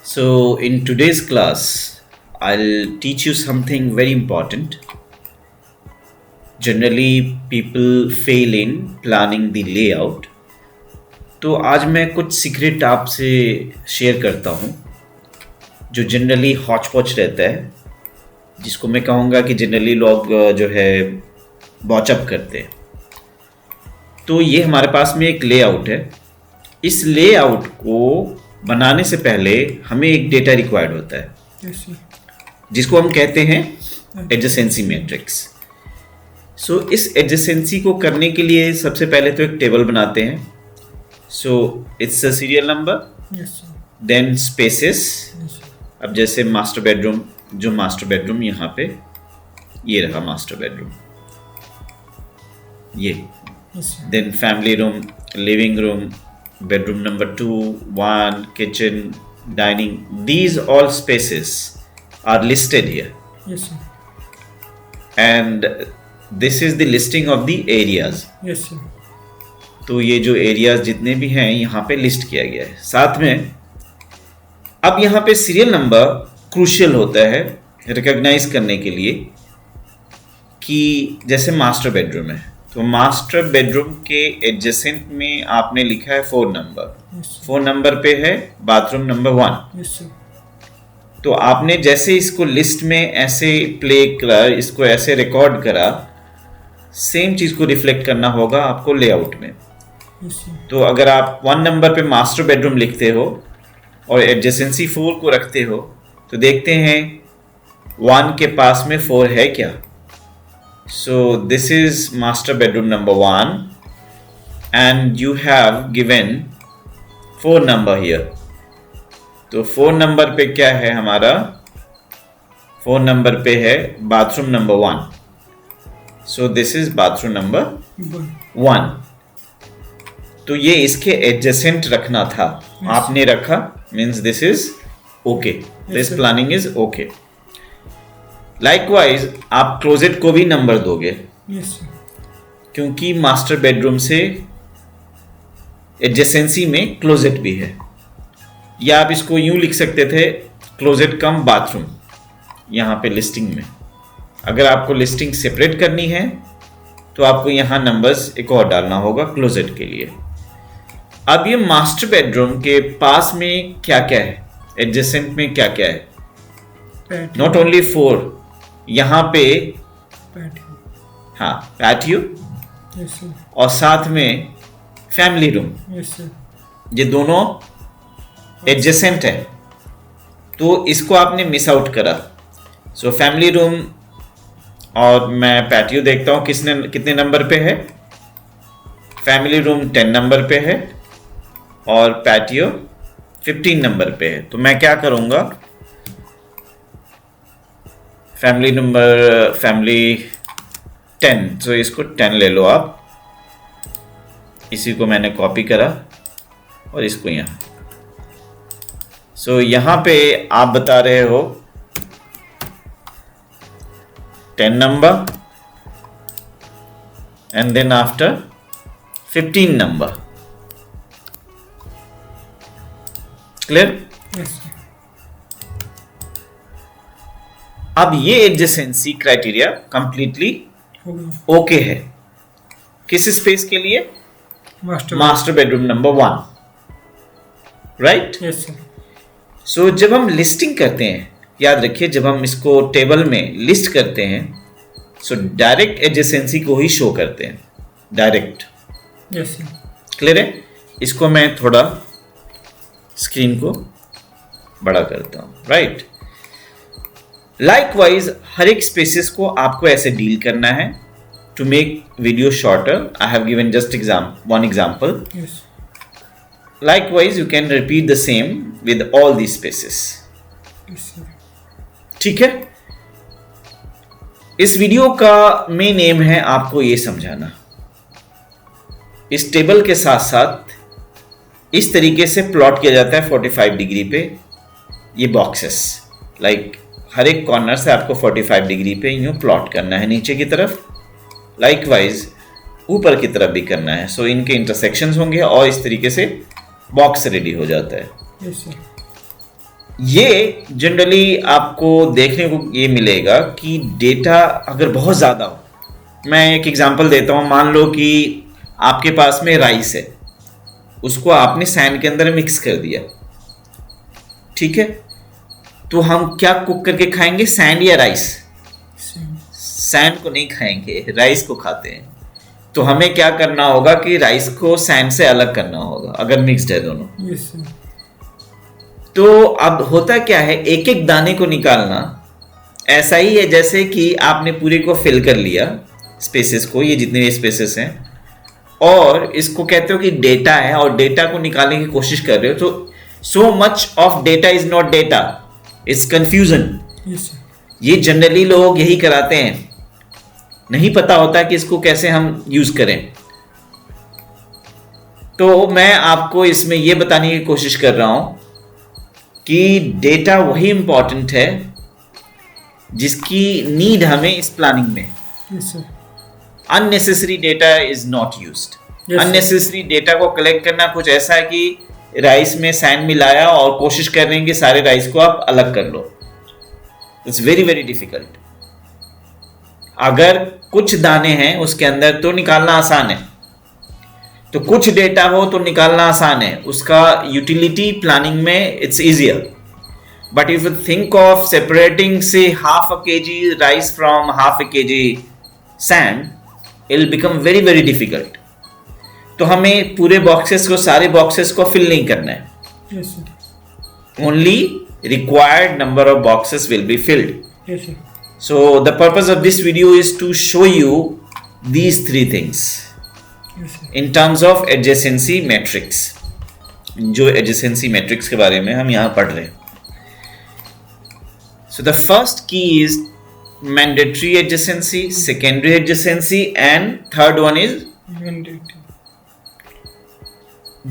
So, in today's class, I'll teach you something very important. Generally, people fail in planning the layout. तो आज मैं कुछ secret आपसे share करता हूँ जो जनरली हॉच पॉच रहता है, जिसको मैं कहूँगा कि जनरली लोग जो है बॉचअप करते हैं। तो ये हमारे पास में एक लेआउट है। इस लेआउट को बनाने से पहले हमें एक डेटा रिक्वायर्ड होता है जिसको हम कहते हैं एडजेसेंसी मैट्रिक्स। सो इस एडजेसेंसी को करने के लिए सबसे पहले तो एक टेबल बनाते हैं। So it's a serial number, then spaces. अब जैसे मास्टर बेडरूम, जो मास्टर बेडरूम यहाँ पे ये रहा मास्टर बेडरूम, ये then family room, living room, bedroom number 2, 1, kitchen, dining. These all spaces are listed here. Yes, sir. And this is the listing of the areas. Yes, sir. तो ये जो areas जितने भी हैं यहाँ पे लिस्ट किया गया है। साथ में अब यहाँ पे सीरियल नंबर क्रूशियल होता है रिकॉग्नाइज करने के लिए कि जैसे मास्टर बेडरूम है तो मास्टर बेडरूम के एडजेसेंट में आपने लिखा है 4 नंबर। 4 नंबर पे है बाथरूम नंबर 1। Yes, sir. तो आपने जैसे इसको लिस्ट में ऐसे प्ले करा, इसको ऐसे रिकॉर्ड करा, सेम चीज को रिफ्लेक्ट करना होगा आपको लेआउट में। Yes, sir. तो अगर आप 1 नंबर पे मास्टर बेडरूम लिखते हो और एडजेसेंसी 4 को रखते हो तो देखते हैं 1 के पास में 4 है क्या। So this is master bedroom number 1 and you have given 4 number here. तो 4 नंबर पे क्या है हमारा? 4 नंबर पे है bathroom number 1. So this is bathroom number 1. तो ये इसके एडजेसेंट रखना था। Yes. आपने रखा means this is okay. This sir. planning is okay. Likewise आप क्लोजेट को भी नंबर दोगे Yes, sir. क्योंकि मास्टर बेडरूम से एडजेसेंसी में क्लोजेट भी है। या आप इसको यूं लिख सकते थे क्लोजेट कम बाथरूम यहाँ पे लिस्टिंग में। अगर आपको लिस्टिंग सेपरेट करनी है तो आपको यहाँ नंबर्स एक और डालना होगा क्लोजेट के लिए। अब ये मास्टर बेडरूम के पास में क्या क्या है, एडजेसेंट में क्या क्या है? Patio. नॉट ओनली 4, यहाँ पे Patio. हाँ पैटियो Yes, sir. और साथ में फैमिली रूम, Yes, sir. ये दोनों एडजेसेंट है तो इसको आपने मिस आउट करा। सो फैमिली रूम और मैं पैटियो देखता हूँ कितने नंबर पे है। फैमिली रूम 10 नंबर पे है और पैटियो 15 नंबर पे है। तो मैं क्या करूँगा, फैमिली 10, तो इसको 10 ले लो आप। इसी को मैंने कॉपी करा और इसको यहाँ। सो यहाँ पे आप बता रहे हो 10 number and then after 15 number. Clear? Yes, sir. अब ये एडजेसेंसी क्राइटेरिया कंप्लीटली हो गया। ओके है। किस स्पेस के लिए? Master. Master bedroom number 1, right? Yes, sir. सो जब हम लिस्टिंग करते हैं, याद रखिए जब हम इसको टेबल में लिस्ट करते हैं सो डायरेक्ट एडजेसेंसी को ही शो करते हैं, डायरेक्ट। Yes, sir. क्लियर है? इसको मैं थोड़ा स्क्रीन को बड़ा करता हूँ, राइट? लाइकवाइज हर एक स्पेसेस को आपको ऐसे डील करना है। To make video shorter I have given just one example. Yes. Likewise, you can repeat the same with all these spaces. Yes, sir. ठीक है? इस वीडियो का मेन एम है आपको ये समझाना। इस टेबल के साथ साथ इस तरीके से प्लॉट किया जाता है 45 डिग्री पे ये बॉक्सेस। लाइक हर एक कॉर्नर से आपको 45 डिग्री पे यूं प्लॉट करना है नीचे की तरफ, लाइकवाइज ऊपर की तरफ भी करना है। सो इनके इंटरसेक्शंस होंगे और इस तरीके से बॉक्स रेडी हो जाता है। Yes, sir. ये जनरली आपको देखने को ये मिलेगा कि डेटा अगर बहुत ज़्यादा हो, मैं एक एग्जांपल देता हूँ। मान लो कि आपके पास में राइस है, उसको आपने सैंड के अंदर मिक्स कर दिया, ठीक है, तो हम क्या कुक करके खाएंगे, सैंड या राइस? सैंड को नहीं खाएंगे, राइस को खाते हैं। तो हमें क्या करना होगा कि राइस को सैंड से अलग करना होगा अगर मिक्स्ड है दोनों। Yes sir. तो अब होता क्या है, एक एक दाने को निकालना ऐसा ही है जैसे कि आपने पूरे को फिल कर लिया, स्पेसेस को, ये जितने भी स्पेसेस हैं, और इसको कहते हो कि डेटा है, और डेटा को निकालने की कोशिश कर रहे हो। तो so much of data is not data, it's confusion. Yes sir. ये जनरली लोग यही कराते हैं, नहीं पता होता कि इसको कैसे हम यूज करें। तो मैं आपको इसमें यह बताने की कोशिश कर रहा हूं कि डेटा वही इंपॉर्टेंट है जिसकी नीड हमें इस प्लानिंग में। Yes sir. Unnecessary data is not used. Yes, unnecessary data को कलेक्ट करना कुछ ऐसा है कि राइस में सैंड मिलाया और कोशिश कर रहे हैं कि सारे राइस को आप अलग कर लो। It's very very difficult. अगर कुछ दाने हैं उसके अंदर तो निकालना आसान है, तो कुछ डेटा हो तो निकालना आसान है, उसका यूटिलिटी प्लानिंग में it's easier. But if you think of separating say half a KG rice from half a KG sand, it will become very very difficult. तो हमें पूरे बॉक्सेस को, सारे बॉक्सेस को फिल नहीं करना है। Yes sir. Only required number of boxes will be filled. Yes sir. So the purpose of this video is to show you these three things yes sir. in terms of adjacency matrix, जो adjacency matrix के बारे में हम यहाँ पढ़ रहे हैं। So the first key is mandatory adjacency, secondary adjacency, and third one is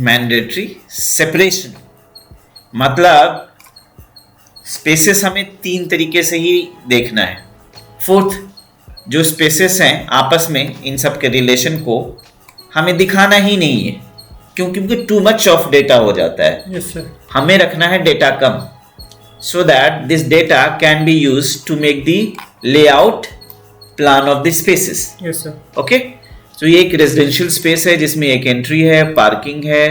mandatory separation। मतलब स्पेसेस हमें तीन तरीके से ही देखना है। फोर्थ, जो स्पेसेस हैं आपस में, इन सब के रिलेशन को हमें दिखाना ही नहीं है, क्योंकि टू मच ऑफ डेटा हो जाता है। Yes sir. हमें रखना है डेटा कम, so that this data can be used to make the layout plan of the spaces. Yes sir. Okay, तो ये एक रेजिडेंशियल स्पेस है जिसमें एक एंट्री है, पार्किंग है,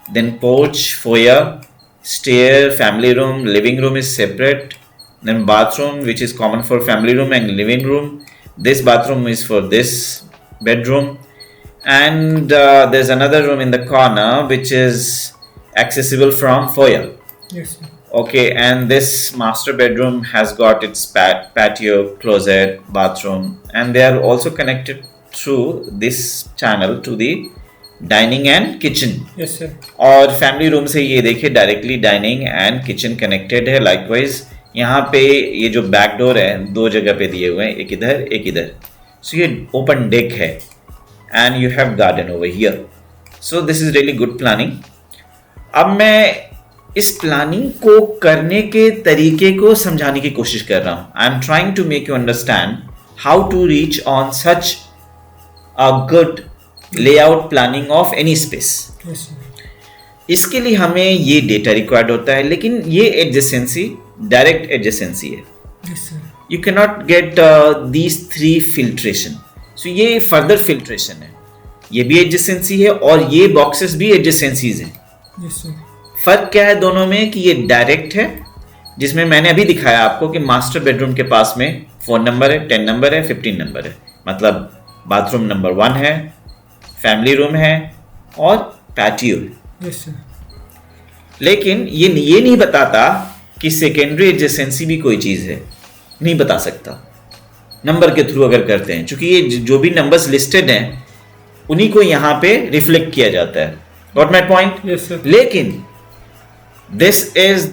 then porch, foyer, stair, family room, living room is separate, then bathroom which is common for family room and living room. This bathroom is for this bedroom, and there's another room in the corner which is accessible from foyer. Yes sir. Okay, and this master bedroom has got its patio, closet, bathroom, and they are also connected through this channel to the dining and kitchen. Yes sir. और family room से ये देखिए directly dining and kitchen connected है। Likewise यहाँ पे ये जो back door है दो जगह पे दिए हुए हैं, एक इधर एक इधर, सो ये ओपन डेक है and you have garden over here. So this is really good planning. अब मैं इस प्लानिंग को करने के तरीके को समझाने की कोशिश कर रहा हूँ। I am trying to make you understand how to reach on such a good layout planning of any space. इसके लिए हमें ये डेटा रिक्वायर्ड होता है, लेकिन ये एडजेसेंसी डायरेक्ट एडजेसेंसी है। You can not get these three filtration. So ये फर्दर फिल्ट्रेशन है, ये भी एडजेसेंसी है और ये बॉक्सेस भी एडजेसेंसीज हैं। फर्क क्या है दोनों में कि ये डायरेक्ट है, जिसमें मैंने अभी दिखाया आपको कि मास्टर बेडरूम के पास में 4 नंबर है, 10 नंबर है, 15 नंबर है, मतलब बाथरूम नंबर 1 है, फैमिली रूम है और पैटियो है। Yes sir. लेकिन ये नहीं बताता कि सेकेंडरी एडजेसेंसी भी कोई चीज़ है, नहीं बता सकता नंबर के थ्रू अगर करते हैं, क्योंकि ये जो भी नंबर्स लिस्टेड हैं उन्हीं को यहाँ पे रिफ्लेक्ट किया जाता है। Got my point? Yes sir. लेकिन this is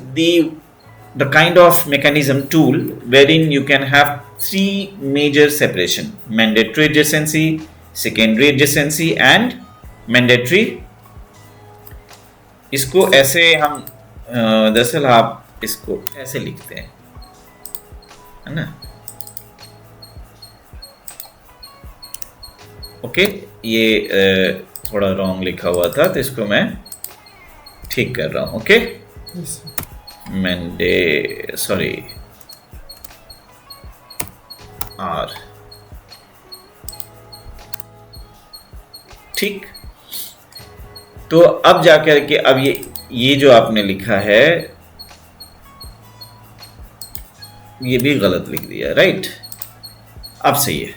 the kind of mechanism tool wherein you can have 3 major separation: mandatory adjacency, secondary adjacency and mandatory। इसको ऐसे हम दरअसल आप इसको ऐसे लिखते हैं, है ना? ओके, ये थोड़ा रॉन्ग लिखा हुआ था तो इसको मैं ठीक कर रहा हूं। ओके, आर, ठीक। तो अब जाकर के अब ये जो आपने लिखा है ये भी गलत लिख दिया, राइट। अब सही है।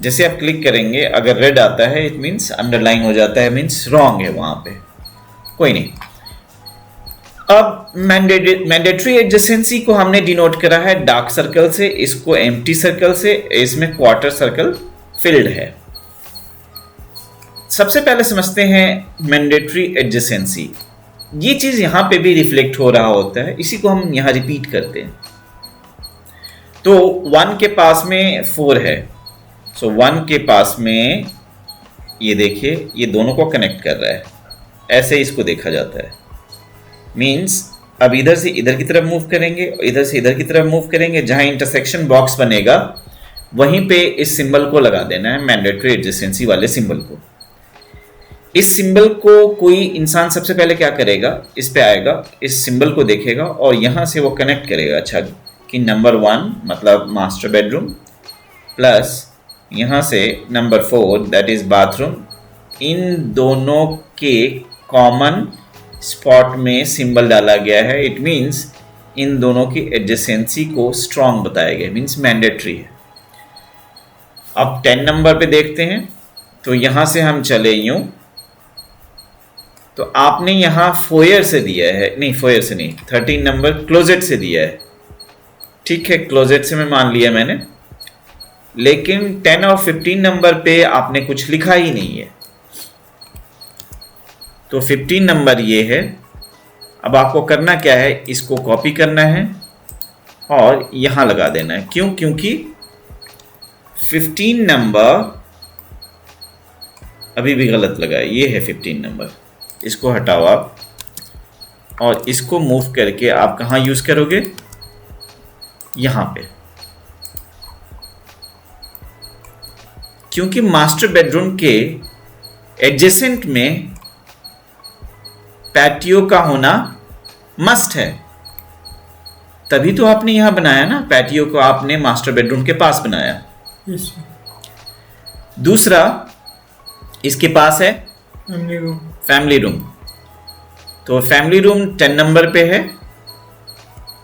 जैसे आप क्लिक करेंगे अगर रेड आता है इट मीन्स अंडरलाइन हो जाता है, मीन्स रॉन्ग है वहां पे, कोई नहीं। अब मैंडेटरी एडजेसेंसी को हमने डिनोट करा है डार्क सर्कल से, इसको एम्प्टी सर्कल से, इसमें क्वार्टर सर्कल फिल्ड है। सबसे पहले समझते हैं मैंडेटरी एडजेसेंसी। ये चीज यहां पे भी रिफ्लेक्ट हो रहा होता है, इसी को हम यहां रिपीट करते हैं। तो 1 के पास में 4 है, सो 1 के पास में ये देखिए ये दोनों को कनेक्ट कर रहा है, ऐसे इसको देखा जाता है। मीन्स अब इधर से इधर की तरफ मूव करेंगे और इधर से इधर की तरफ मूव करेंगे, जहां इंटरसेक्शन बॉक्स बनेगा वहीं पे इस सिंबल को लगा देना है, मैंडेटरी एडजेसेंसी वाले सिंबल को। इस सिंबल को कोई इंसान सबसे पहले क्या करेगा, इस पे आएगा, इस सिंबल को देखेगा और यहां से वो कनेक्ट करेगा, अच्छा कि नंबर 1 मतलब मास्टर बेडरूम प्लस यहां से नंबर 4 दैट इज बाथरूम, इन दोनों के कॉमन स्पॉट में सिंबल डाला गया है। इट मीन्स इन दोनों की एडजेसेंसी को स्ट्रॉन्ग बताया गया, मीन्स मैंडेटरी है। अब 10 नंबर पे देखते हैं, तो यहां से हम चले यूं, तो आपने यहां फोयर से दिया है, नहीं फोयर से नहीं, 13 नंबर क्लोजेट से दिया है, ठीक है, क्लोजेट से मैं मान लिया मैंने, लेकिन 10 और 15 नंबर पे आपने कुछ लिखा ही नहीं है। तो 15 नंबर ये है। अब आपको करना क्या है, इसको कॉपी करना है और यहां लगा देना है। क्यों? क्योंकि 15 नंबर अभी भी गलत लगा है, ये है 15 नंबर, इसको हटाओ आप और इसको मूव करके आप कहां यूज करोगे, यहां पे। क्योंकि मास्टर बेडरूम के एडजेसेंट में पैटियो का होना मस्ट है, तभी तो आपने यहां बनाया ना, पैटियो को आपने मास्टर बेडरूम के पास बनाया। यस। दूसरा इसके पास है फैमिली रूम। फैमिली रूम, तो फैमिली रूम 10 नंबर पे है,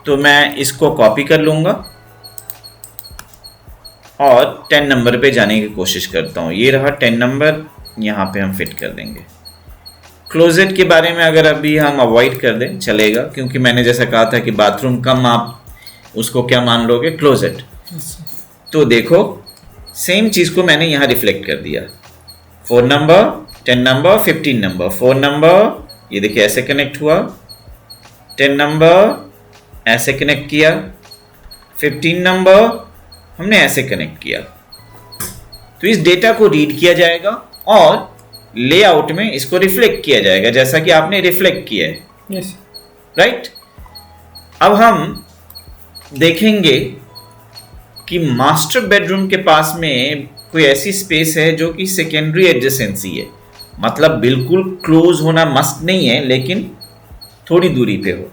तो मैं इसको कॉपी कर लूंगा और 10 नंबर पे जाने की कोशिश करता हूं। ये रहा 10 नंबर, यहां पे हम फिट कर देंगे। क्लोजेट के बारे में अगर अभी हम अवॉइड कर दें चलेगा, क्योंकि मैंने जैसा कहा था कि बाथरूम कम आप उसको क्या मान लोगे, क्लोजेट। तो देखो सेम चीज को मैंने यहां रिफ्लेक्ट कर दिया। 4 नंबर, 10 नंबर, 15 नंबर, 4 नंबर ये देखिए ऐसे कनेक्ट हुआ, 10 नंबर ऐसे कनेक्ट किया, 15 नंबर हमने ऐसे कनेक्ट किया। तो इस डेटा को रीड किया जाएगा और लेआउट में इसको रिफ्लेक्ट किया जाएगा, जैसा कि आपने रिफ्लेक्ट किया है। यस। राइट। अब हम देखेंगे कि मास्टर बेडरूम के पास में कोई ऐसी स्पेस है जो कि सेकेंडरी एडजेसेंसी है, मतलब बिल्कुल क्लोज होना मस्ट नहीं है, लेकिन थोड़ी दूरी पे हो।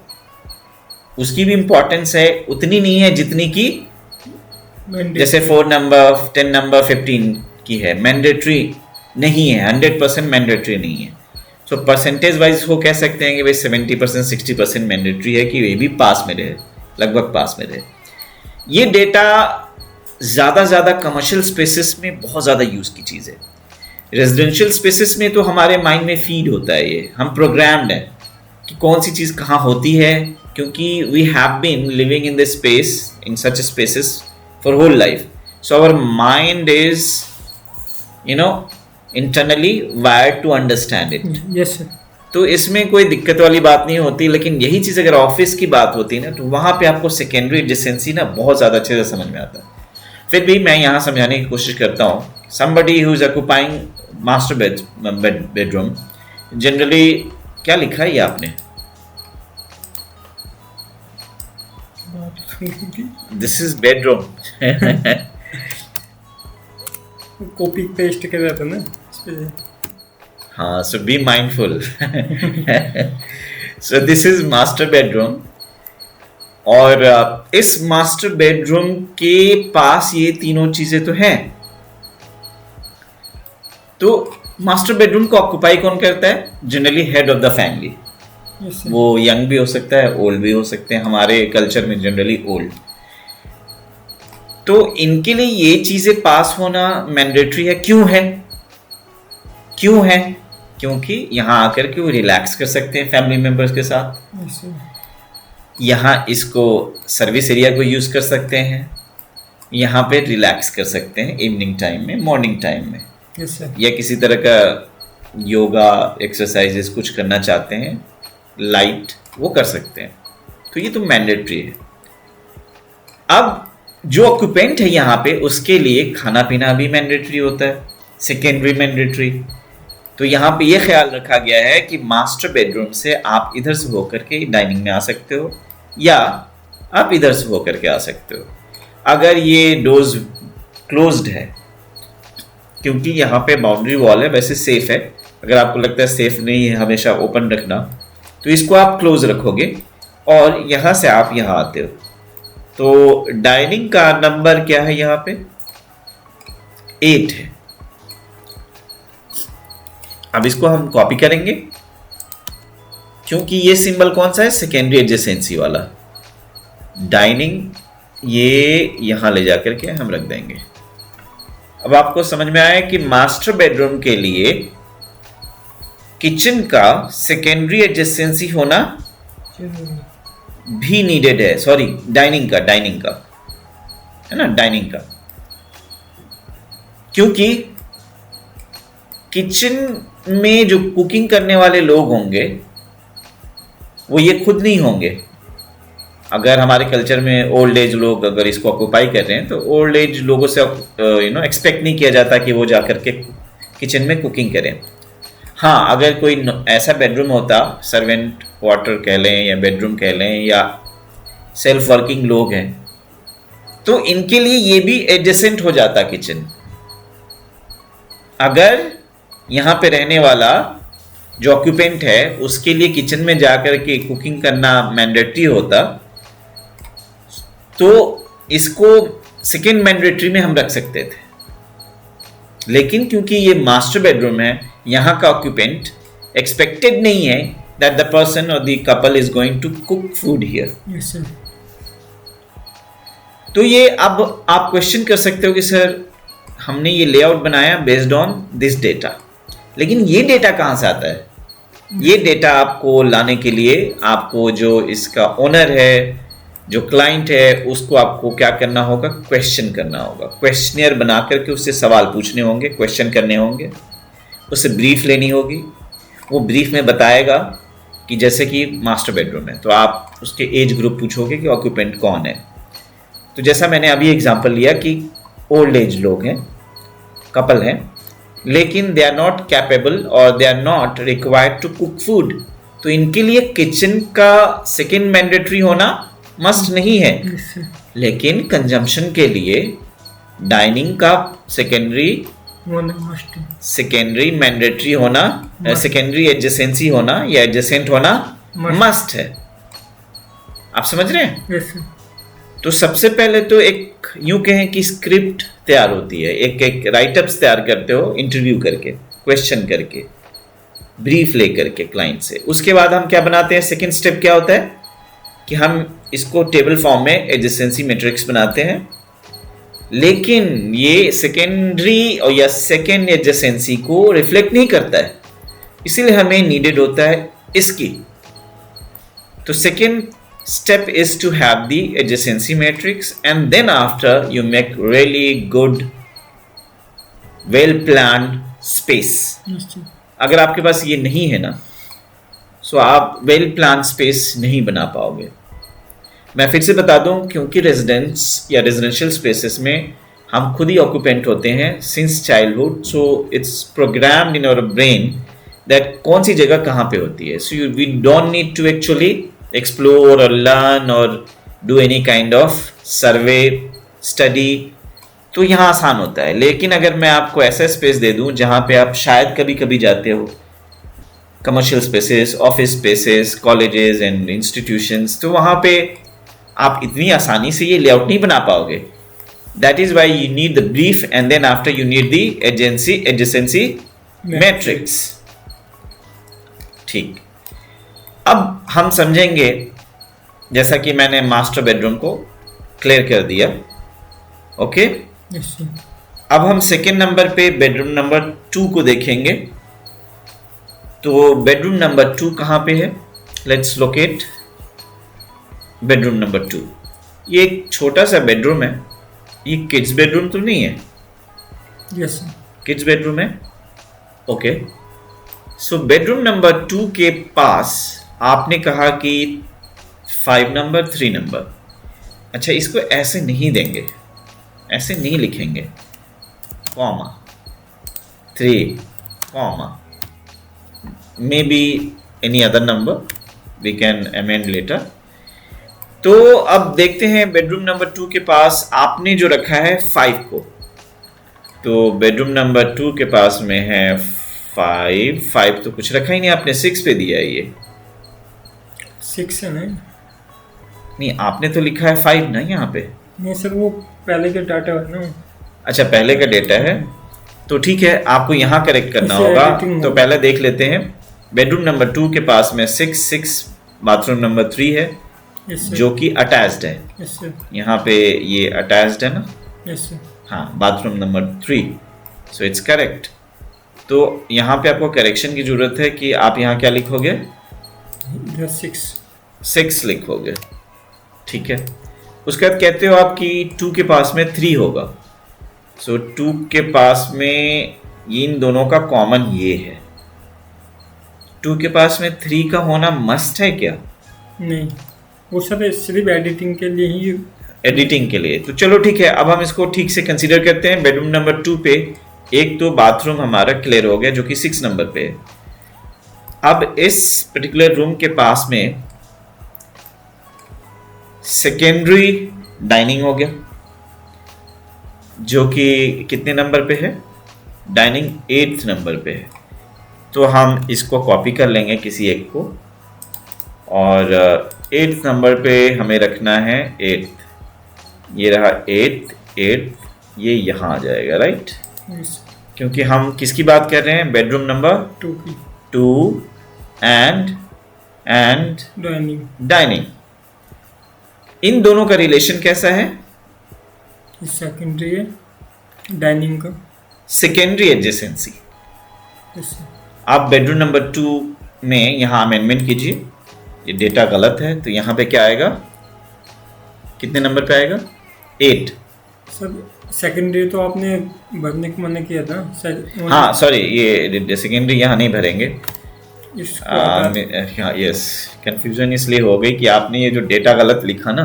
उसकी भी इंपॉर्टेंस है, उतनी नहीं है जितनी की जैसे 4 नंबर, 10 नंबर, 15 की है। मैंडेटरी नहीं है, 100% मैंडेटरी नहीं है। सो परसेंटेज वाइज वो कह सकते हैं कि भाई 70%, 60% मैंडेटरी है कि वे भी पास में रहे, लगभग पास में रहे। ये डेटा ज़्यादा कमर्शियल स्पेसेस में बहुत ज़्यादा यूज़ की चीज़ है। रेजिडेंशियल स्पेसेस में तो हमारे माइंड में फीड होता है, ये हम प्रोग्राम्ड हैं कि कौन सी चीज़ कहाँ होती है, क्योंकि we have been living in this space, in such spaces for whole life. So our mind is internally wired to understand it. Yes sir. तो इसमें कोई दिक्कत वाली बात नहीं होती, लेकिन यही चीज़ अगर ऑफिस की बात होती है ना, तो वहाँ पे आपको सेकेंडरी एडजेसेंसी ना बहुत ज़्यादा अच्छे से समझ में आता है। फिर भी मैं यहाँ समझाने की कोशिश करता हूँ। somebody who is occupying master bedroom, generally क्या लिखा है ये आपने? This is bedroom. Copy paste कर रहा था ना, हाँ, so be mindful. So this is master bedroom. और इस मास्टर बेडरूम के पास ये तीनों चीजें तो हैं। तो मास्टर बेडरूम को ऑक्यूपाई कौन करता है? Generally head of the family. Yes sir. वो यंग भी हो सकता है, ओल्ड भी हो सकते हैं, हमारे कल्चर में जनरली ओल्ड। तो इनके लिए ये चीजें पास होना मैंडेटरी है। क्यों है? क्यों है? क्योंकि यहां आकर के वो रिलैक्स कर सकते हैं फैमिली मेंबर्स के साथ। Yes sir. यहाँ इसको सर्विस एरिया को यूज कर सकते हैं, यहाँ पे रिलैक्स कर सकते हैं इवनिंग टाइम में, मॉर्निंग टाइम में, यस सर। या किसी तरह का योगा एक्सरसाइजेस कुछ करना चाहते हैं लाइट, वो कर सकते हैं। तो ये तो मैंडेटरी है। अब जो ऑक्यूपेंट है यहाँ पे, उसके लिए खाना पीना भी मैंडेटरी होता है, सेकेंडरी मैंडेटरी। तो यहाँ पे ये ख्याल रखा गया है कि मास्टर बेडरूम से आप इधर से होकर के डाइनिंग में आ सकते हो, या आप इधर से होकर के आ सकते हो। अगर ये डोर्स क्लोज्ड है, क्योंकि यहाँ पे बाउंड्री वॉल है, वैसे सेफ है। अगर आपको लगता है सेफ नहीं है हमेशा ओपन रखना, तो इसको आप क्लोज रखोगे और यहाँ से आप यहाँ आते हो। तो डाइनिंग का नंबर क्या है? यहाँ पे 8 है। अब इसको हम कॉपी करेंगे, क्योंकि ये सिंबल कौन सा है? सेकेंडरी एडजेसेंसी वाला। डाइनिंग ये यहां ले जाकर के हम रख देंगे। अब आपको समझ में आया कि मास्टर बेडरूम के लिए किचन का सेकेंडरी एडजेसेंसी होना भी नीडेड है। सॉरी, डाइनिंग का है ना, डाइनिंग का। क्योंकि किचन में जो कुकिंग करने वाले लोग होंगे वो ये खुद नहीं होंगे। अगर हमारे कल्चर में ओल्ड एज लोग अगर इसको ऑक्यूपाई कर रहे हैं, तो ओल्ड एज लोगों से एक्सपेक्ट नहीं किया जाता कि वो जाकर के किचन में कुकिंग करें। हाँ, अगर कोई ऐसा बेडरूम होता, सर्वेंट क्वार्टर कह लें या बेडरूम कह लें, या सेल्फ वर्किंग लोग हैं, तो इनके लिए ये भी एडजेसेंट हो जाता किचन। अगर यहाँ पे रहने वाला जो ऑक्यूपेंट है उसके लिए किचन में जाकर के कुकिंग करना मैंडेटरी होता, तो इसको सेकेंड मैंडेटरी में हम रख सकते थे। लेकिन क्योंकि ये मास्टर बेडरूम है, यहाँ का ऑक्यूपेंट एक्सपेक्टेड नहीं है दैट द पर्सन और the couple is going to cook food here. Yes sir. तो ये अब आप क्वेश्चन कर सकते हो कि सर हमने ये लेआउट बनाया बेस्ड ऑन दिस डेटा, लेकिन ये डेटा कहाँ से आता है? ये डेटा आपको लाने के लिए आपको जो इसका ओनर है, जो क्लाइंट है, उसको आपको क्या करना होगा? क्वेश्चन करना होगा। क्वेश्चनियर बना करके उससे सवाल पूछने होंगे, क्वेश्चन करने होंगे, उससे ब्रीफ लेनी होगी। वो ब्रीफ में बताएगा कि जैसे कि मास्टर बेडरूम है, तो आप उसके एज ग्रुप पूछोगे कि ऑक्यूपेंट कौन है। तो जैसा मैंने अभी एग्जांपल लिया कि ओल्ड एज लोग हैं, कपल हैं, लेकिन दे आर नॉट कैपेबल और they are not required to cook food, तो इनके लिए किचन का सेकेंड मैंडेटरी होना मस्ट नहीं है। Yes sir. लेकिन कंजम्पशन के लिए डाइनिंग का सेकेंडरी मैंडेटरी होना, सेकेंडरी एडजेसेंसी होना या एडजेसेंट होना मस्ट है। आप समझ रहे हैं? Yes sir. तो सबसे पहले तो एक यूं कहें कि स्क्रिप्ट तैयार होती है, एक राइटअप्स तैयार करते हो, इंटरव्यू करके, क्वेश्चन करके, ब्रीफ लेकर के क्लाइंट से। उसके बाद हम क्या बनाते हैं? सेकंड स्टेप क्या होता है कि हम इसको टेबल फॉर्म में एडजेसेंसी मैट्रिक्स बनाते हैं। लेकिन ये सेकेंडरी और या सेकेंड एडजेसेंसी को रिफ्लेक्ट नहीं करता है, इसीलिए हमें नीडेड होता है इसकी। तो second step is to have the adjacency matrix, and then after you make really good well planned space. Yes sir. अगर आपके पास ये नहीं है ना, सो आप वेल प्लान स्पेस नहीं बना पाओगे। मैं फिर से बता दूं, क्योंकि रेजिडेंस या रेजिडेंशियल स्पेसेस में हम खुद ही ऑक्यूपेंट होते हैं since childhood, so it's programmed in our brain that कौन सी जगह कहाँ पे होती है। So we don't need to actually explore or learn or do any kind of survey study, तो यहाँ आसान होता है। लेकिन अगर मैं आपको ऐसा स्पेस दे दूं जहाँ पे आप शायद कभी कभी जाते हो, commercial spaces, office spaces, colleges and institutions, तो वहाँ पे आप इतनी आसानी से ये लेआउट नहीं बना पाओगे. That is why you need the brief and then after you need the adjacency matrix. ठीक, अब हम समझेंगे, जैसा कि मैंने मास्टर बेडरूम को क्लियर कर दिया. ओके, यस अब हम सेकेंड नंबर पे बेडरूम नंबर 2 को देखेंगे. तो बेडरूम नंबर 2 कहाँ पे है? Let's locate bedroom number 2. ये एक छोटा सा बेडरूम है. ये किड्स बेडरूम तो नहीं है? यस किड्स बेडरूम है. ओके, सो बेडरूम नंबर 2 के पास आपने कहा कि 5 नंबर 3 नंबर. अच्छा, इसको ऐसे नहीं देंगे, ऐसे नहीं लिखेंगे. Comma 3 comma maybe any other number we can amend later. तो अब देखते हैं बेडरूम नंबर 2 के पास आपने जो रखा है 5 को. तो बेडरूम नंबर 2 के पास में है 5 तो कुछ रखा ही नहीं आपने, 6 पे दिया है ये. 6 है नहीं, आपने तो लिखा है 5 ना यहाँ पे. नहीं सर, वो पहले का डाटा है ना. अच्छा, पहले का डेटा है, तो ठीक है, आपको यहाँ करेक्ट करना इसे होगा. editing तो होगा. पहले देख लेते हैं. बेडरूम नंबर 2 के पास में 6 बाथरूम नंबर 3 है यस सर. जो कि अटैच्ड है. Yes sir. यहाँ पे ये अटैच्ड है ना. Yes sir. हाँ, bathroom number 3, so it's correct. तो यहाँ पे आपको करेक्शन की जरूरत है कि आप यहाँ क्या लिखोगे? इधर 6 लिखोगे. ठीक है, उसके बाद कहते हो आप कि 2 के पास में 3 होगा. सो 2 के पास में इन दोनों का कॉमन ये है. 2 के पास में 3 का होना मस्ट है क्या? नहीं, वो सर सिर्फ एडिटिंग के लिए ही. एडिटिंग के लिए. तो चलो ठीक है, अब हम इसको ठीक से कंसीडर करते हैं. बेडरूम नंबर 2 पे एक तो बाथरूम हमारा क्लियर हो गया जो कि 6 नंबर पे है. अब इस पर्टिकुलर रूम के पास में सेकेंडरी डाइनिंग हो गया जो कि कितने नंबर पे है? डाइनिंग 8th नंबर पे है. तो हम इसको कॉपी कर लेंगे किसी एक को, और 8th नंबर पे हमें रखना है 8th. ये रहा 8th, ये यहाँ आ जाएगा, राइट? यस क्योंकि हम किसकी बात कर रहे हैं? बेडरूम नंबर 2 की 2 एंड डाइनिंग. डाइनिंग. इन दोनों का रिलेशन कैसा है? सेकेंडरी है डाइनिंग का. Secondary adjacency. Yes sir. आप बेडरूम नंबर 2 में यहाँ अमेंडमेंट कीजिए. ये डेटा गलत है, तो यहाँ पे क्या आएगा? कितने नंबर पे आएगा? 8. सर सेकेंडरी तो आपने भरने को मना किया था. हाँ सॉरी, ये सेकेंडरी यहाँ नहीं भरेंगे. इसको हाँ यस, कंफ्यूजन इसलिए हो गई कि आपने ये जो डेटा गलत लिखा ना,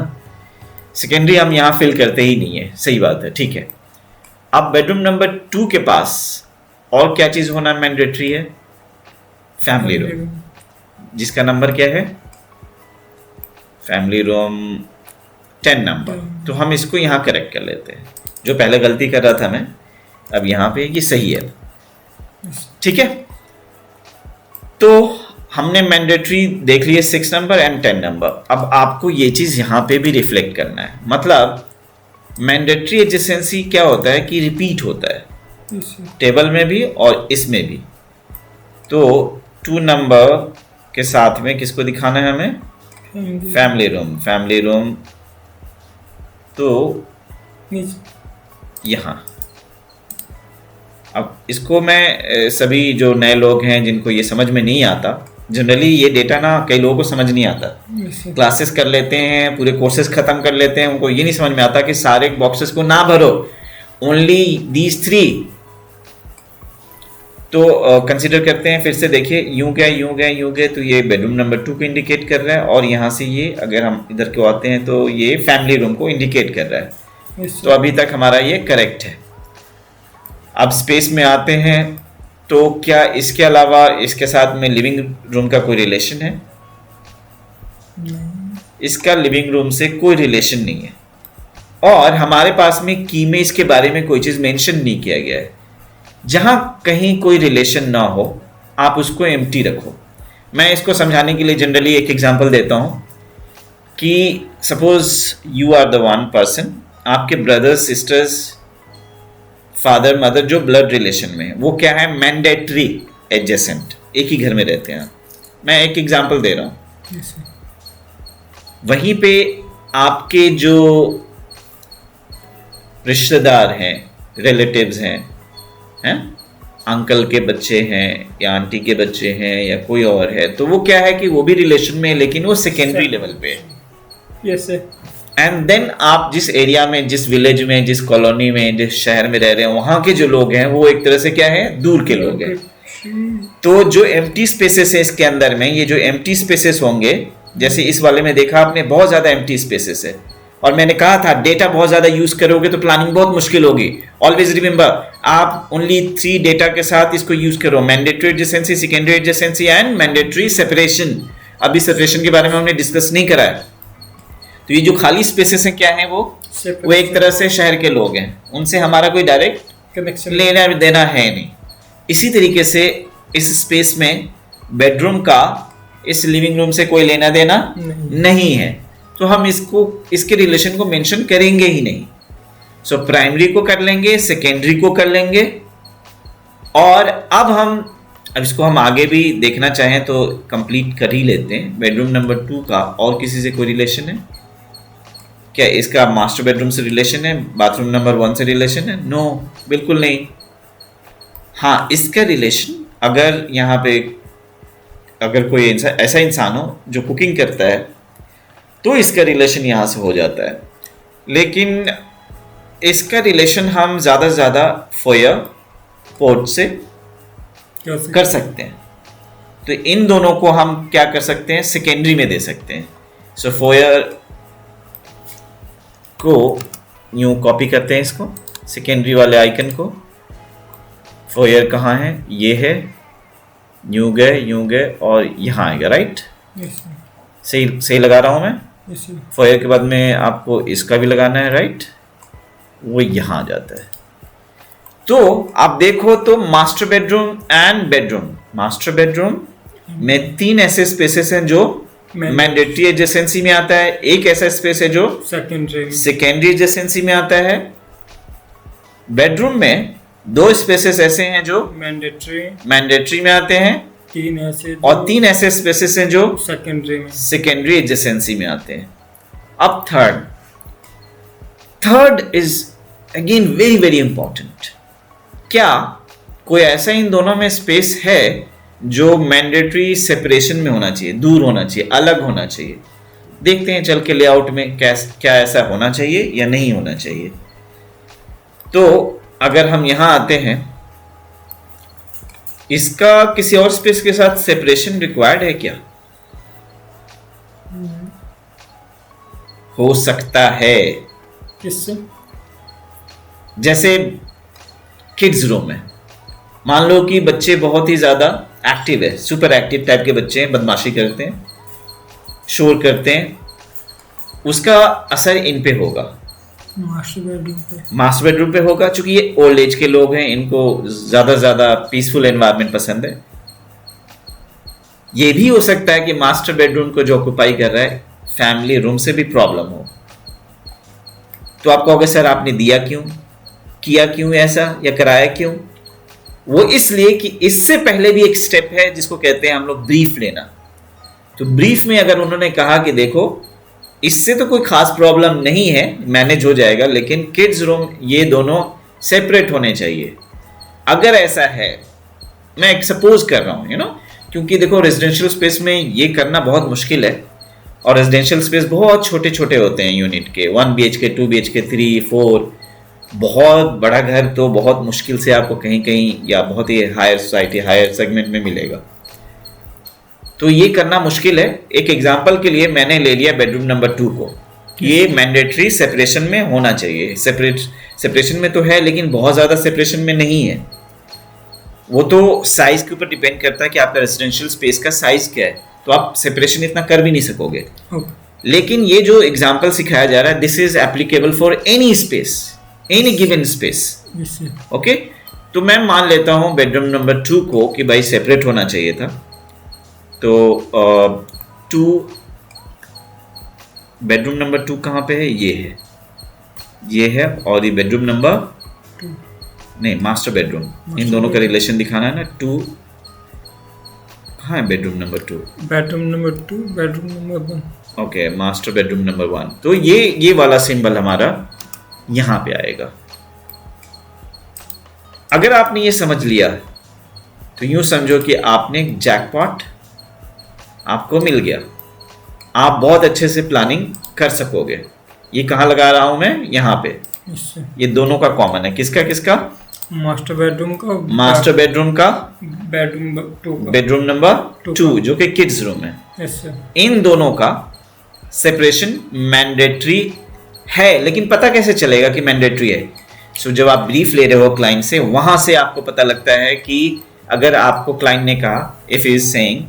सेकेंडरी हम यहाँ फिल करते ही नहीं है. सही बात है, ठीक है. अब बेडरूम नंबर 2 के पास और क्या चीज़ होना मैंडेटरी है? फैमिली रूम, जिसका नंबर क्या है? Family room 10 number. तो हम इसको यहाँ करेक्ट कर लेते हैं. जो पहले गलती कर रहा था मैं, अब यहाँ पे ये सही है. ठीक है, तो हमने मैंडेटरी देख लिए 6 नंबर एंड 10 नंबर. अब आपको ये चीज़ यहाँ पे भी रिफ्लेक्ट करना है. मतलब मैंडेटरी एडजेसेंसी क्या होता है कि रिपीट होता है टेबल में भी और इसमें भी. तो 2 नंबर के साथ में किसको दिखाना है हमें? Family room. फैमिली रूम तो यहाँ. अब इसको मैं सभी जो नए लोग हैं जिनको ये समझ में नहीं आता, जनरली ये डेटा ना कई लोगों को समझ नहीं आता. क्लासेस कर लेते हैं, पूरे कोर्सेज खत्म कर लेते हैं, उनको ये नहीं समझ में आता कि सारे बॉक्सेस को ना भरो, ओनली दीज 3. तो कंसीडर करते हैं. फिर से देखिए, यूं गए तो ये बेडरूम नंबर 2 को इंडिकेट कर रहा है, और यहाँ से ये अगर हम इधर को आते हैं तो ये फैमिली रूम को इंडिकेट कर रहा है. तो अभी तक हमारा ये करेक्ट है. अब स्पेस में आते हैं, तो क्या इसके अलावा इसके साथ में लिविंग रूम का कोई रिलेशन है? इसका लिविंग रूम से कोई रिलेशन नहीं है, और हमारे पास में की में इसके बारे में कोई चीज़ मेंशन नहीं किया गया है. जहां कहीं कोई रिलेशन ना हो आप उसको एम्प्टी रखो. मैं इसको समझाने के लिए जनरली एक एग्जांपल देता हूँ कि suppose you are the one person, आपके ब्रदर्स सिस्टर्स फादर मदर जो ब्लड रिलेशन में है वो क्या है, मैंडेटरी एडजेसेंट, एक ही घर में रहते हैं। मैं एक एग्जांपल दे रहा हूँ। Yes, sir. वहीं पे आपके जो रिश्तेदार हैं, रिलेटिव्स हैं, अंकल के बच्चे हैं या आंटी के बच्चे हैं या कोई और है, तो वो क्या है कि वो भी रिलेशन में है लेकिन वो सेकेंडरी लेवल पे है। Yes, sir. एंड देन आप जिस एरिया में, जिस विलेज में, जिस कॉलोनी में, जिस शहर में रह रहे हैं, वहाँ के जो लोग हैं वो एक तरह से क्या है, दूर के लोग हैं। तो जो एम्प्टी स्पेसेस है इसके अंदर में, ये जो एम्प्टी स्पेसेस होंगे, जैसे इस वाले में देखा आपने बहुत ज़्यादा एम्प्टी स्पेसेस है, और मैंने कहा था डेटा बहुत ज़्यादा यूज़ करोगे तो प्लानिंग बहुत मुश्किल होगी। ऑलवेज रिमेंबर, आप ओनली 3 डेटा के साथ इसको यूज़ करो, mandatory adjacency, secondary adjacency and mandatory separation. अभी सेपरेशन के बारे में हमने डिस्कस नहीं करा है। तो ये जो खाली स्पेसेस हैं क्या हैं, वो एक तरह से शहर के लोग हैं, उनसे हमारा कोई डायरेक्ट कनेक्शन लेना देना है नहीं। इसी तरीके से इस स्पेस में बेडरूम का इस लिविंग रूम से कोई लेना देना नहीं है, तो हम इसके रिलेशन को मेंशन करेंगे ही नहीं। सो प्राइमरी को कर लेंगे, सेकेंडरी को कर लेंगे, और अब इसको हम आगे भी देखना चाहें तो कंप्लीट कर ही लेते हैं। बेडरूम नंबर 2 का और किसी से कोई रिलेशन है क्या? इसका मास्टर बेडरूम से रिलेशन है, बाथरूम नंबर 1 से रिलेशन है? नो, बिल्कुल नहीं। हाँ, इसका रिलेशन अगर यहाँ पे अगर कोई ऐसा इंसान हो जो कुकिंग करता है तो इसका रिलेशन यहाँ से हो जाता है, लेकिन इसका रिलेशन हम ज़्यादा से ज़्यादा फोयर पोर्ट से कर सकते हैं। तो इन दोनों को हम क्या कर सकते हैं, सेकेंडरी में दे सकते हैं। सो फोयर को यूँ कॉपी करते हैं, इसको सेकेंडरी वाले आइकन को। फोयर कहाँ है, ये है, यूँ गए और यहाँ आएगा, राइट? सही लगा रहा हूँ मैं? फोयर के बाद में आपको इसका भी लगाना है, राइट? वो यहाँ आ जाता है। तो आप देखो तो मास्टर बेडरूम में 3 ऐसे स्पेसेस हैं जो मैंडेटरी एडजेसेंसी में आता है, एक ऐसा स्पेस है जो सेकेंडरी एडजेसेंसी में आता है। बेडरूम में 2 स्पेसेस ऐसे हैं जो मैंडेटरी में आते हैं, 3 ऐसे स्पेसेस हैं जो सेकेंडरी एडजेसेंसी में आते हैं। अब third is again very very important. क्या कोई ऐसा इन दोनों में स्पेस है जो मैंडेटरी सेपरेशन में होना चाहिए, दूर होना चाहिए, अलग होना चाहिए? देखते हैं चल के लेआउट में क्या ऐसा होना चाहिए या नहीं होना चाहिए। तो अगर हम यहां आते हैं, इसका किसी और स्पेस के साथ सेपरेशन रिक्वायर्ड है क्या? हो सकता है। किससे? जैसे किड्स रूम है, मान लो कि बच्चे बहुत ही ज्यादा एक्टिव है, सुपर एक्टिव टाइप के बच्चे हैं, बदमाशी करते हैं, शोर करते हैं, उसका असर इन पे होगा, मास्टर बेडरूम पे होगा। चूंकि ये ओल्ड एज के लोग हैं, इनको ज्यादा पीसफुल एनवायरनमेंट पसंद है। ये भी हो सकता है कि मास्टर बेडरूम को जो ऑक्यूपाई कर रहा है फैमिली रूम से भी प्रॉब्लम हो। तो आप कहोगे सर आपने दिया क्यों, किया क्यों ऐसा, या कराया क्यों? वो इसलिए कि इससे पहले भी एक स्टेप है जिसको कहते हैं हम लोग ब्रीफ लेना। तो ब्रीफ में अगर उन्होंने कहा कि देखो इससे तो कोई खास प्रॉब्लम नहीं है, मैनेज हो जाएगा, लेकिन किड्स रूम ये दोनों सेपरेट होने चाहिए। अगर ऐसा है, मैं एक सपोज कर रहा हूँ, क्योंकि देखो रेजिडेंशियल स्पेस में ये करना बहुत मुश्किल है, और रेजिडेंशियल स्पेस बहुत छोटे छोटे होते हैं यूनिट के, 1 BHK 2 BHK 3 4। बहुत बड़ा घर तो बहुत मुश्किल से आपको कहीं कहीं या बहुत ही हायर सोसाइटी, हायर सेगमेंट में मिलेगा। तो ये करना मुश्किल है। एक एग्जांपल के लिए मैंने ले लिया बेडरूम नंबर 2 को, ये मैंडेटरी सेपरेशन में होना चाहिए। सेपरेशन में तो है, लेकिन बहुत ज़्यादा सेपरेशन में नहीं है। वो तो साइज के ऊपर डिपेंड करता है कि आपका रेजिडेंशियल स्पेस का साइज क्या है, तो आप सेपरेशन इतना कर भी नहीं सकोगे। लेकिन ये जो एग्जांपल सिखाया जा रहा है, this is applicable for any space, any given space. Okay, तो मैं मान लेता हूं बेडरूम नंबर 2 को कि भाई सेपरेट होना चाहिए था। तो 2 बेडरूम नंबर 2 कहाँ पे है? ये है और ये बेडरूम नंबर 2 नहीं, मास्टर बेडरूम। इन दोनों का रिलेशन दिखाना है ना। 2 कहाँ है? Bedroom number 2। Bedroom number 2 bedroom number 1। Okay, master bedroom number 1। तो ये वाला सिंबल हमारा यहाँ पे आएगा। अगर आपने ये समझ लिया तो यूं समझो कि आपने जैकपॉट आपको मिल गया। आप बहुत अच्छे से प्लानिंग कर सकोगे। ये कहाँ लगा रहा हूं मैं? यहाँ पे। इससे ये दोनों का कॉमन है। किसका किसका? मास्टर बेडरूम का, मास्टर बेडरूम का, बेडरूम 2 का, बेडरूम नंबर 2 का। जो कि किड्स रूम है। इससे इन दोनों का सेपरेशन मैंडेटरी है। लेकिन पता कैसे चलेगा कि मैंडेटरी है? सो जब आप ब्रीफ ले रहे हो क्लाइंट से, वहां से आपको पता लगता है कि अगर आपको क्लाइंट ने कहा, if is saying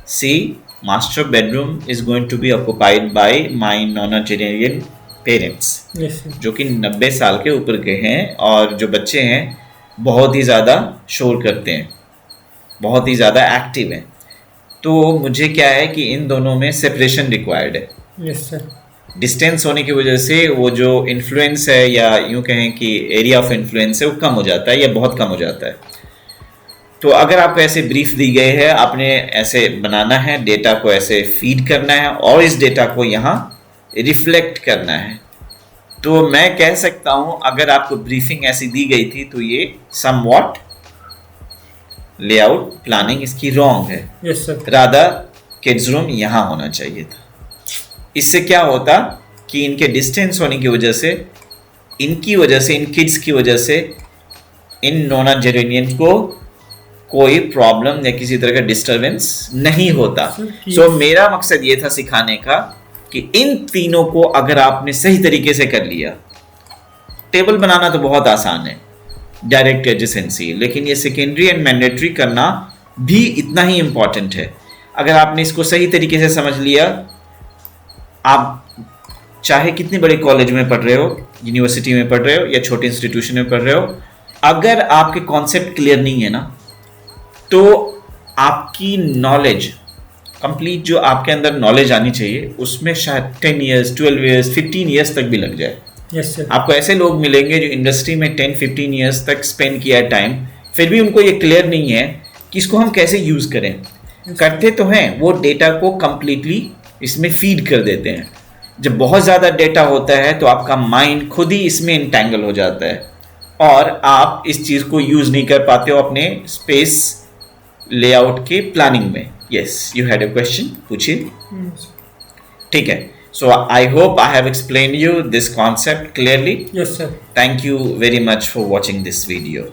see master bedroom is going to be occupied by my nonagenarian parents, इससे जो कि 90 साल के ऊपर के हैं और जो बच्चे हैं बहुत ही ज़्यादा शोर करते हैं, बहुत ही ज़्यादा एक्टिव हैं। तो मुझे क्या है कि इन दोनों में सेपरेशन रिक्वायर्ड है। इससे डिस्टेंस होने की वजह से वो जो इन्फ्लुएंस है, या यूं कहें कि एरिया ऑफ इन्फ्लुएंस है, वो कम हो जाता है या बहुत कम हो जाता है। तो अगर आपको ऐसे ब्रीफ दी गई है, आपने ऐसे बनाना है, डेटा को ऐसे फीड करना है और इस डेटा को यहाँ रिफ्लेक्ट करना है। तो मैं कह सकता हूँ अगर आपको ब्रीफिंग ऐसी दी गई थी तो ये समवॉट लेआउट प्लानिंग इसकी रॉन्ग है। Yes sir. Rather kids room यहाँ होना चाहिए था। इससे क्या होता कि इनके डिस्टेंस होने की वजह से, इन किड्स की वजह से इन नॉनाजेरियन को कोई प्रॉब्लम या किसी तरह का डिस्टरबेंस नहीं होता। सो मेरा मकसद ये था सिखाने का कि इन तीनों को अगर आपने सही तरीके से कर लिया, टेबल बनाना तो बहुत आसान है, डायरेक्ट एडजेसेंसी, लेकिन ये सेकेंडरी एंड मैंडेटरी करना भी इतना ही इंपॉर्टेंट है। अगर आपने इसको सही तरीके से समझ लिया, आप चाहे कितने बड़े कॉलेज में पढ़ रहे हो, यूनिवर्सिटी में पढ़ रहे हो या छोटे इंस्टीट्यूशन में पढ़ रहे हो, अगर आपके कॉन्सेप्ट क्लियर नहीं है ना, तो आपकी नॉलेज कंप्लीट, जो आपके अंदर नॉलेज आनी चाहिए, उसमें शायद 10 ईयर्स, 12 ईयर्स, 15 ईयर्स तक भी लग जाए। Yes sir. आपको ऐसे लोग मिलेंगे जो इंडस्ट्री में 10-15 ईयर्स तक स्पेंड किया है टाइम, फिर भी उनको ये क्लियर नहीं है कि इसको हम कैसे यूज़ करें। करते तो हैं, वो डेटा को कंप्लीटली इसमें फीड कर देते हैं। जब बहुत ज़्यादा डेटा होता है तो आपका माइंड खुद ही इसमें इंटैंगल हो जाता है और आप इस चीज़ को यूज़ नहीं कर पाते हो अपने स्पेस लेआउट के प्लानिंग में। Yes, you had a question, पूछिए। ठीक है, so I hope I have explain you this concept clearly. Yes sir. Thank you very much for watching this video.